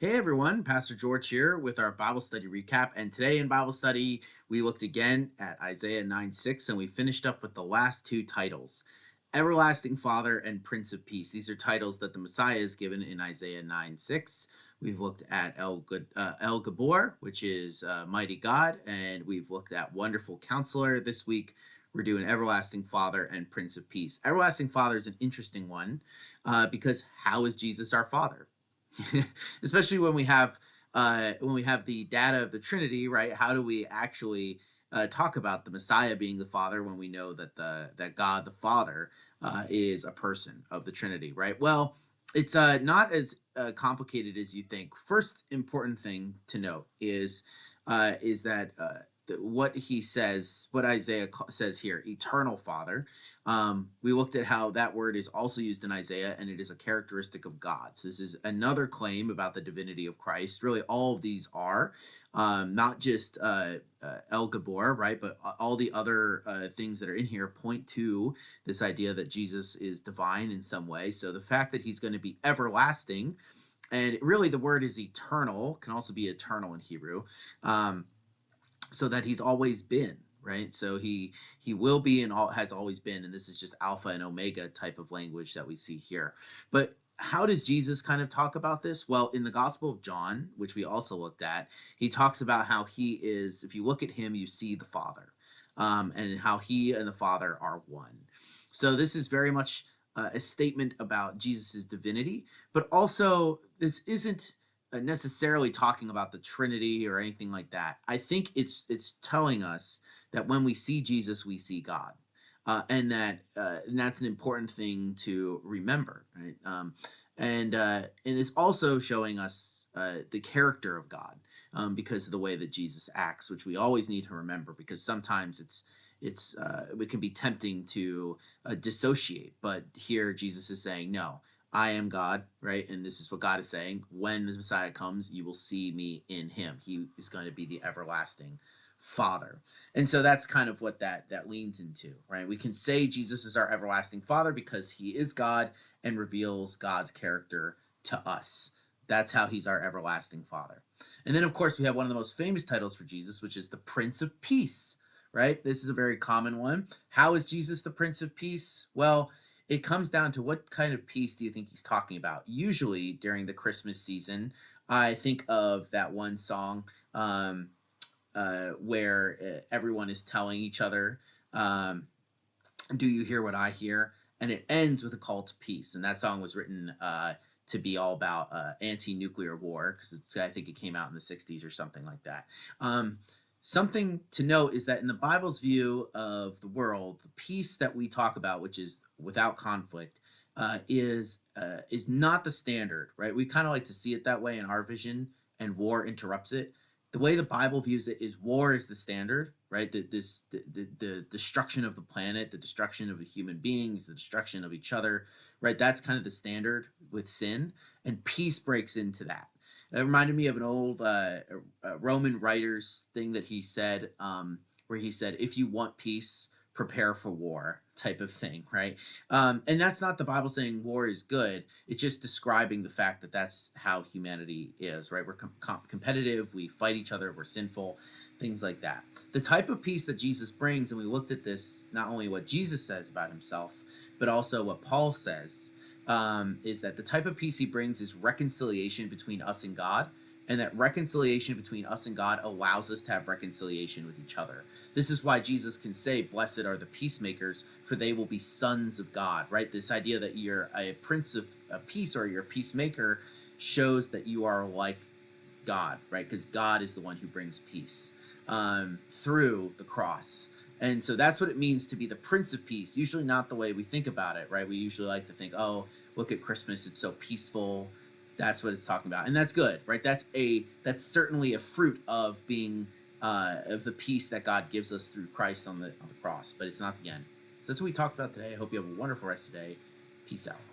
Hey everyone, Pastor George here with our Bible study recap. And today in Bible study, we looked again at Isaiah 9:6, and we finished up with the last two titles, Everlasting Father and Prince of Peace. These are titles that the Messiah is given in Isaiah 9:6. We've looked at El Gabor, which is Mighty God, and we've looked at Wonderful Counselor. This week, we're doing Everlasting Father and Prince of Peace. Everlasting Father is an interesting one because how is Jesus our Father? Especially when we have the data of the Trinity, right? How do we actually talk about the Messiah being the Father when we know that that God the Father is a person of the Trinity, right? Well, it's not as complicated as you think. First important thing to note is that what he says, what Isaiah says here, eternal Father. We looked at how that word is also used in Isaiah, and it is a characteristic of God. So this is another claim about the divinity of Christ. Really, all of these are not just El Gabor, right? But all the other things that are in here point to this idea that Jesus is divine in some way. So the fact that he's going to be everlasting, and really the word is eternal, can also be eternal in Hebrew. Um, so that he's always been, right? So he will be and all has always been, and this is just alpha and omega type of language that we see here. But how does Jesus kind of talk about this? Well, in the Gospel of John, which we also looked at, he talks about how he is, if you look at him, you see the Father, and how he and the Father are one. So this is very much a statement about Jesus's divinity, but also this isn't necessarily talking about the Trinity or anything like that. I think it's telling us that when we see Jesus, we see God, and that's an important thing to remember, right? And it's also showing us the character of God because of the way that Jesus acts, which we always need to remember because sometimes it can be tempting to dissociate, but here Jesus is saying no. I am God, right? And this is what God is saying. When the Messiah comes, you will see me in him. He is going to be the everlasting Father. And so that's kind of what that leans into, right? We can say Jesus is our everlasting Father because he is God and reveals God's character to us. That's how he's our everlasting Father. And then of course we have one of the most famous titles for Jesus, which is the Prince of Peace, right? This is a very common one. How is Jesus the Prince of Peace? Well, it comes down to what kind of peace do you think he's talking about? Usually during the Christmas season, I think of that one song where everyone is telling each other, um, "Do you hear what I hear?" And it ends with a call to peace. And that song was written to be all about anti-nuclear war because I think it came out in the '60s or something like that. Um, Something to note is that in the Bible's view of the world, the peace that we talk about, which is without conflict, is not the standard, right? We kind of like to see it that way in our vision, and war interrupts it. The way the Bible views it is war is the standard, right? The destruction of the planet, the destruction of the human beings, the destruction of each other, right? That's kind of the standard with sin, and peace breaks into that. It reminded me of an old Roman writer's thing that he said, where he said, "If you want peace, prepare for war," type of thing, right? And that's not the Bible saying war is good. It's just describing the fact that that's how humanity is, right? We're competitive, we fight each other, we're sinful, things like that. The type of peace that Jesus brings, and we looked at this, not only what Jesus says about himself, but also what Paul says, is that the type of peace he brings is reconciliation between us and God, and that reconciliation between us and God allows us to have reconciliation with each other. This is why Jesus can say, "Blessed are the peacemakers, for they will be sons of God," right? This idea that you're a prince of peace or you're a peacemaker shows that you are like God, right? Because God is the one who brings peace through the cross. And so that's what it means to be the Prince of Peace. Usually not the way we think about it, right? We usually like to think, oh, look at Christmas, it's so peaceful. That's what it's talking about. And that's good, right? That's certainly a fruit of being of the peace that God gives us through Christ on the cross, but it's not the end. So that's what we talked about today. I hope you have a wonderful rest of the day. Peace out.